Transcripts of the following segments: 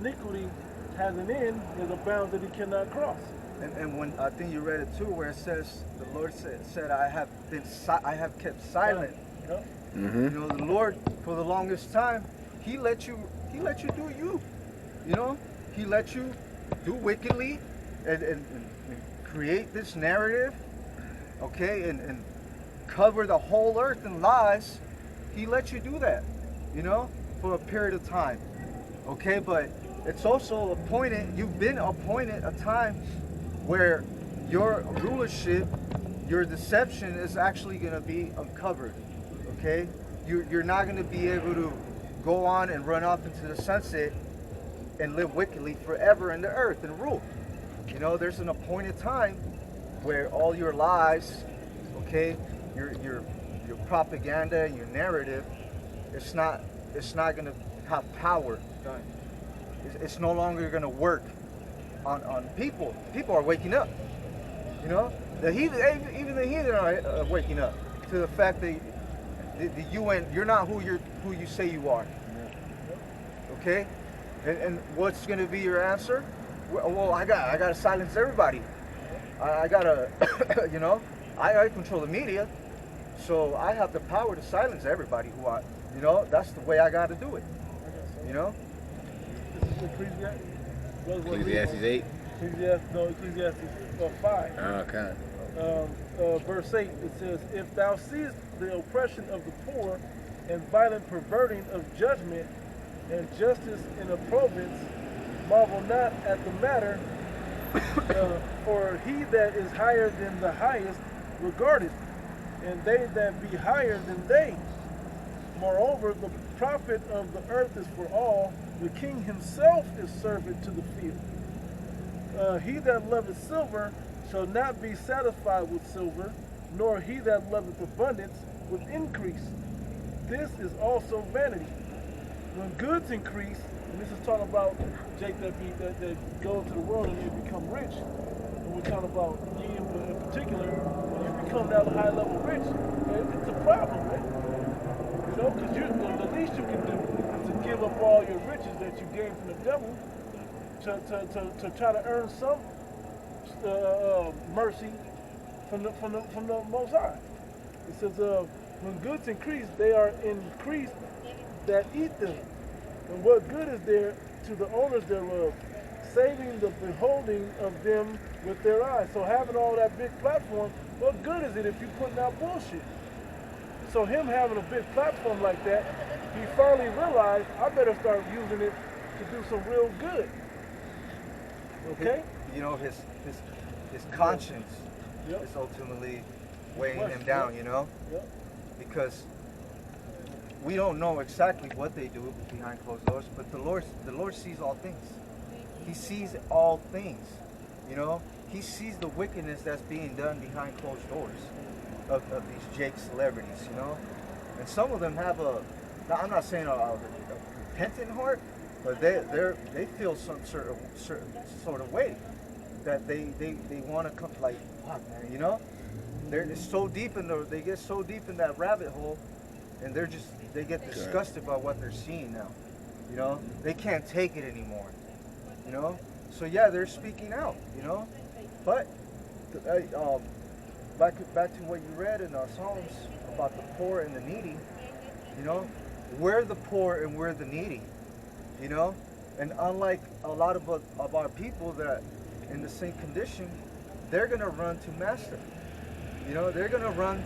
iniquity has an end, there's a bound that he cannot cross. And when I think you read it too, where it says the Lord said I have kept silent. Yep. You know, the Lord for the longest time, He let you do you. You know, He let you do wickedly and create this narrative, okay, and cover the whole earth in lies. He let you do that, you know, for a period of time, okay. But it's also appointed. You've been appointed a time where your rulership, your deception is actually going to be uncovered, okay? You're not going to be able to go on and run off into the sunset and live wickedly forever in the earth and rule. You know, there's an appointed time where all your lies, okay, your propaganda and your narrative, it's not going to have power. It's no longer going to work on people. People are waking up. You know, even the heathen are waking up to the fact that you're not who you say you are. Okay, and what's going to be your answer? Well, I got to silence everybody. I gotta, you know, I control the media, so I have the power to silence everybody you know, that's the way I got to do it. You know. This is Ecclesiastes. Ecclesiastes 8? Ecclesiastes 5. Okay. Verse 8, it says, if thou seest the oppression of the poor, and violent perverting of judgment, and justice in a province, marvel not at the matter, for he that is higher than the highest regardeth, and they that be higher than they. Moreover, the profit of the earth is for all, the king himself is servant to the field. He that loveth silver shall not be satisfied with silver, nor he that loveth abundance with increase. This is also vanity. When goods increase, and this is talking about Jake that go into the world and they become rich. And we're talking about you in particular, when you become that high level rich, it's a problem, man. You know, because the least you can do is to give up all your riches that you gained from the devil to try to earn some mercy from the Most High. It says, when goods increase, they are increased that eat them. And what good is there to the owners thereof, saving the beholding of them with their eyes? So having all that big platform, what good is it if you're putting out bullshit? So him having a big platform like that, he finally realized, I better start using it to do some real good. Okay? You know, his conscience is ultimately weighing him down, you know? Yep. Because we don't know exactly what they do behind closed doors, but the Lord sees all things. He sees all things, you know? He sees the wickedness that's being done behind closed doors of these Jake celebrities, you know? And some of them have I'm not saying a repentant heart, but they feel some certain sort of way that they want to come, like, fuck, man, you know? They're so deep they get so deep in that rabbit hole, and they get disgusted by what they're seeing now, you know? They can't take it anymore, you know? So yeah, they're speaking out, you know? But back to what you read in Psalms about the poor and the needy, you know? We're the poor and we're the needy, you know? And unlike a lot of our people that in the same condition, they're gonna run to Master. You know, they're gonna run.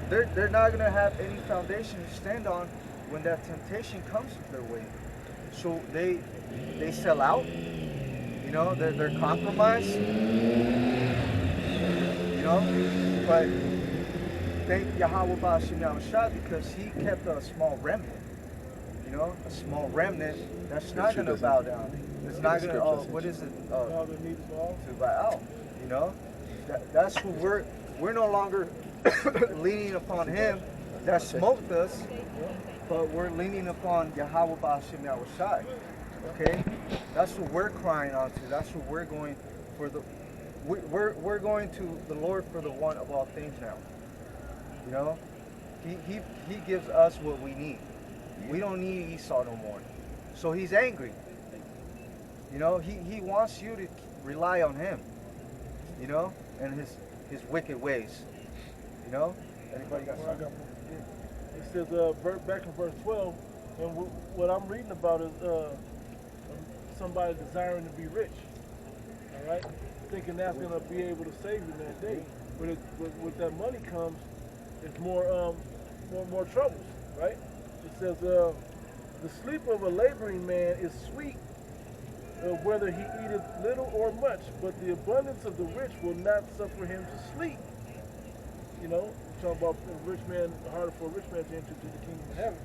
They're not gonna have any foundation to stand on when that temptation comes their way. So they sell out. You know, they're compromised. You know, but thank Yahweh Ba'Shem Yahushua because He kept a small remnant. You know, a small remnant that's not gonna bow down. It's not gonna. What is it? To bow out. You know, that's who we're no longer leaning upon Him that smoked us, but we're leaning upon Yahweh Ba'Shem Yahushua. Okay, that's what we're crying on to. That's what we're going for. We're going to the Lord for the one of all things now. You know, He gives us what we need. We don't need Esau no more. So He's angry. You know, he wants you to rely on him. You know, and his wicked ways. You know. Anybody got something? It says back in verse 12, and what I'm reading about is somebody desiring to be rich. All right, thinking that's going to be able to save you in that day. But with that money comes, it's more troubles. Right? It says the sleep of a laboring man is sweet, whether he eateth little or much, but the abundance of the rich will not suffer him to sleep. You know, talking about a rich man, harder for a rich man to enter into the kingdom of heaven.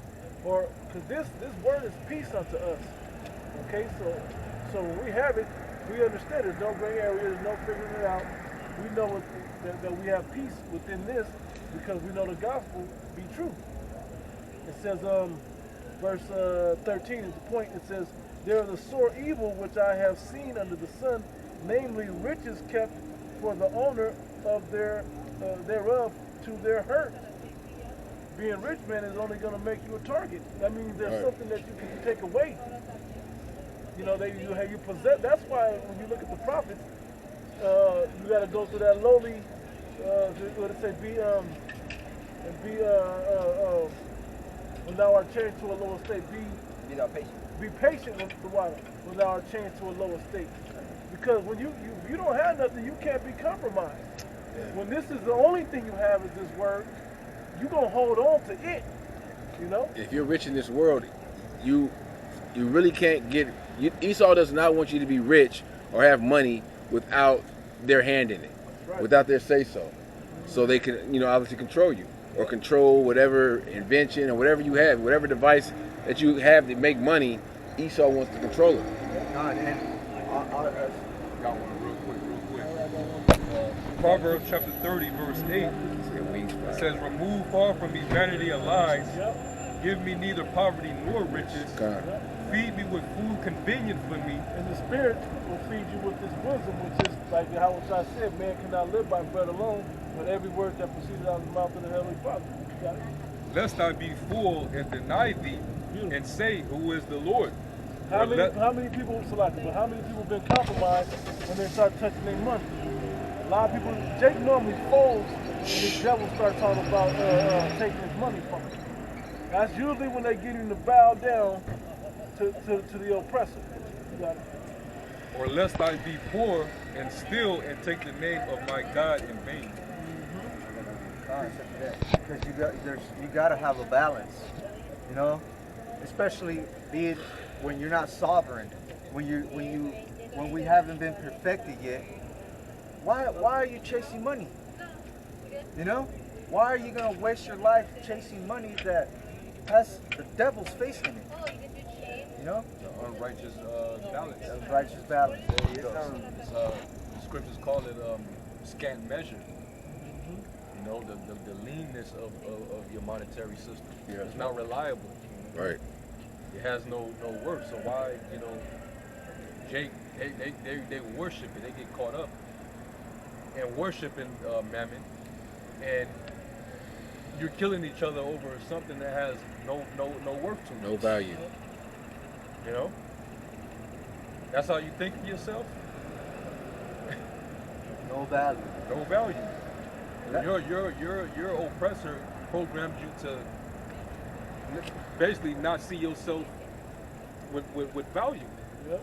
Or, because this word is peace unto us. Okay, so when we have it, we understand it. No gray area, there's no figuring it out. We know that we have peace within this because we know the gospel be true. It says, verse 13 is the point. It says, there is a sore evil which I have seen under the sun, namely riches kept for the owner of thereof to their hurt. Being rich, man, is only going to make you a target. That means there's something that you can take away. You know, you possess. That's why when you look at the prophets, you got to go through that lowly. What it say? When thou art changed to a lower state, Be thou patient. be patient with the water when thou art changed to a lower state. Because when you don't have nothing, you can't be compromised. Yeah. When this is the only thing you have is this word, you're going to hold on to it, you know? If you're rich in this world, you really can't get... Esau does not want you to be rich or have money without their hand in it, without their say-so. So they can, obviously control you or control whatever invention or whatever you have, whatever device that you have to make money, Esau wants to control it. Got one real quick. Proverbs chapter 30, verse 8. It says, remove far from me vanity and lies. Give me neither poverty nor riches. Feed me with food convenient for me. And the Spirit will feed you with this wisdom, which is like how I said, man cannot live by bread alone, but every word that proceeded out of the mouth of the Heavenly Father. Lest I be full and deny thee, and say, who is the Lord? How many people selected, but how many people been compromised when they start touching their money? A lot of people, Jake normally folds when the devil starts talking about taking his money from him. That's usually when they get him to bow down to the oppressor. You got it. Or lest I be poor and steal and take the name of my God in vain. Because you got to have a balance, especially being when you're not sovereign, when we haven't been perfected yet. Why are you chasing money? Why are you gonna waste your life chasing money that has the devil's face in it? The unrighteous balance. Unrighteous balance. There you go. The scriptures call it scant measure. The leanness of your monetary system. Yeah. It's not reliable. Right. It has no worth. So why, Jake, they worship it. They get caught up in worshiping mammon, and you're killing each other over something that has no worth to it. No value. That's how you think of yourself? No value. No value. Your oppressor programmed you to basically not see yourself with value. Yep.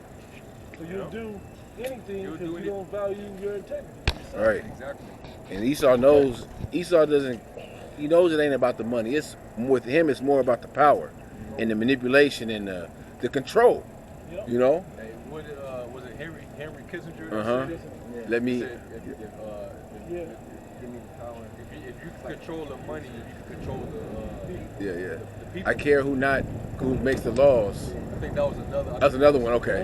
So you'll do anything because you don't value your integrity. Right. Exactly. And Esau knows he knows it ain't about the money. It's with him it's more about the power and the manipulation and the control. Yep. You know? Hey, was it Henry Kissinger? Yeah. Let me give me the power. If you can control the money, you can control the the people. I care who makes the laws. I think that was another. That's another one. Okay. I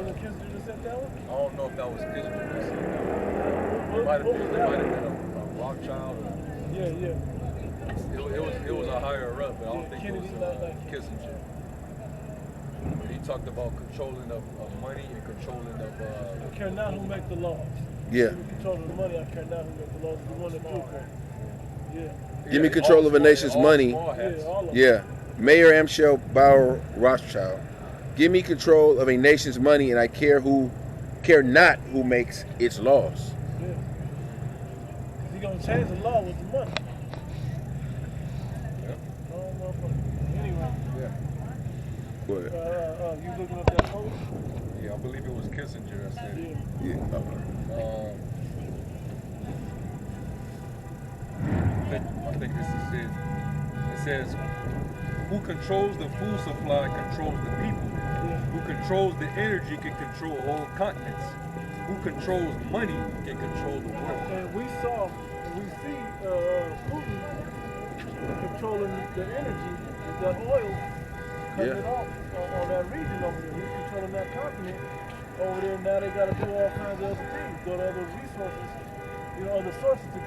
don't know if that was Kissinger. It might have been a Rothschild. Yeah. It was a higher up, but I don't think Kennedy, it was Kissinger. He talked about controlling of money and controlling of. I care not who make the laws. Yeah. Control of the money. I care not who make the laws. The one that do it. Yeah. Give me control of a nation's money. Yeah. Mayor Amschel Bauer Rothschild. Give me control of a nation's money, and I care who care not who makes its laws. Yeah. He's gonna change the law with the money. Yep. Oh, motherfucker. Anyway, Yeah. Go ahead. you looking up that post? Yeah, I believe it was Kissinger that said it. Yeah. Yeah. I think this is it. It says, who controls the food supply controls the people. Who controls the energy can control whole continents. Who controls money can control the world. And we see Putin controlling the energy, the oil, cutting it off on that region over there. He's controlling that continent over there. Now they got to do all kinds of other things, go to other resources, other sources to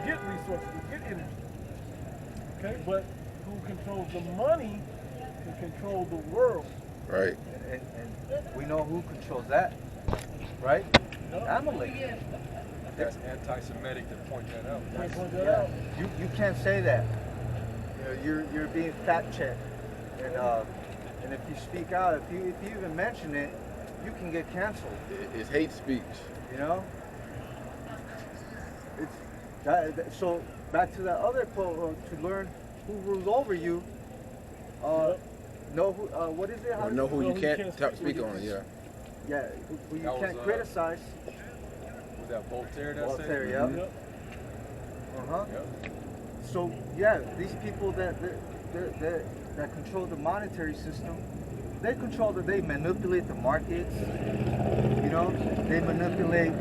get resources, to get energy. Okay, but who controls the money can control the world. Right. And we know who controls that, right? Amalek. That's anti-Semitic to point that out. They point that out. You can't say that. You're being fact checked, and if you speak out, if you even mention it, you can get canceled. It's hate speech. You know. It's that. So back to that other quote: to learn who rules over you. Know who. What is it? Or know who you can't speak on it. Yeah. Yeah, who you That can't was, criticize. Was that Voltaire that Voltaire, said it? yeah. Yep. Uh-huh. Yep. So yeah, these people that control the monetary system, they manipulate the markets. They manipulate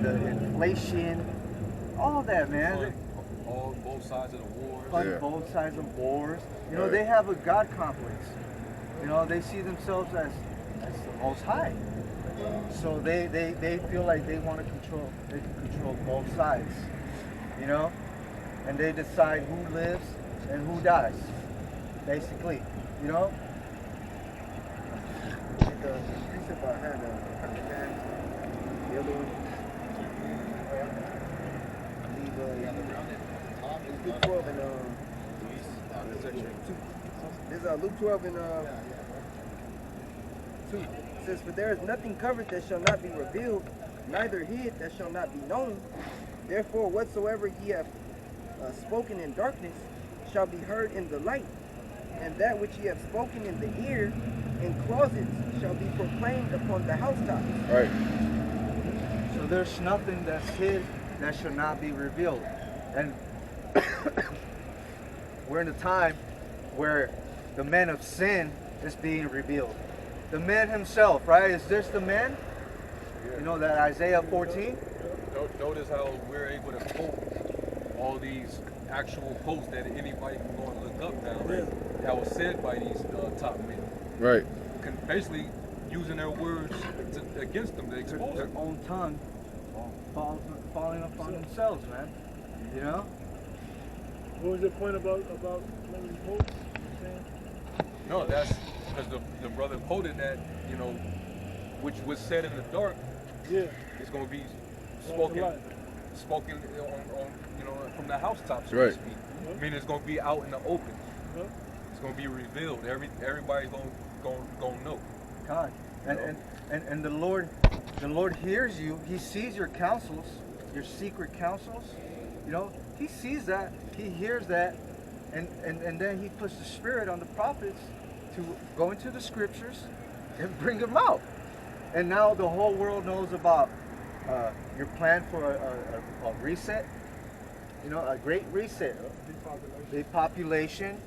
the inflation, all that, man. On both sides of the wars. On both sides of wars. Right. They have a God complex. They see themselves as the most high. So they feel like they want to they can control both sides. And they decide who lives and who dies. Basically. The precept I had, the other one, Luke 12 and this is Luke 12 and 2. It says, "For there is nothing covered that shall not be revealed, neither hid that shall not be known. Therefore, whatsoever ye have spoken in darkness shall be heard in the light, and that which ye have spoken in the ear in closets shall be proclaimed upon the housetops." Right. So there's nothing that's hid that shall not be revealed. And we're in a time where the man of sin is being revealed. The man himself, right? Is this the man? That Isaiah 14? Notice how we're able to quote all these actual posts that anybody can go and look up now. Right? That was said by these top men. Right. Basically using their words against them to expose Their them. own tongue falling upon themselves, man. What was your point about letting Pope saying? No, that's because the brother quoted that, which was said in the dark, Yeah. is going to be spoken on from the housetops, so Right. to speak. I mean, it's going to be out in the open. Yep. It's going to be revealed. Everybody's going to know. God. And the Lord hears you. He sees your counsels, your secret counsels. He sees that. He hears that. And then he puts the Spirit on the prophets to go into the scriptures and bring them out. And now the whole world knows about your plan for a reset. A great reset. Depopulation.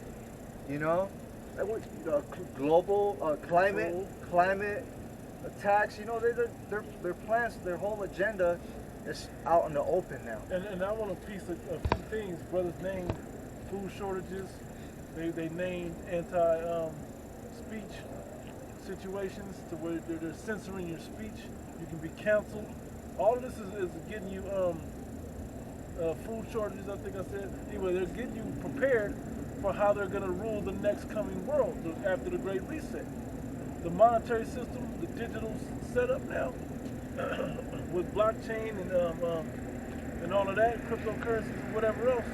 Global climate attacks. Their plans, their whole agenda is out in the open now. And I want to piece a few things. Brothers named food shortages. They named anti-speech situations to where they're censoring your speech. You can be canceled. All of this is getting you food shortages, I think I said. Anyway, they're getting you prepared for how they're going to rule the next coming world after the Great Reset. The monetary system, the digital setup now, with blockchain and all of that, cryptocurrencies and whatever else,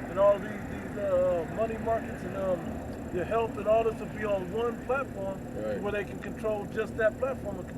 and all of these money markets and your health and all this will be on one platform, Right. where they can control just that platform and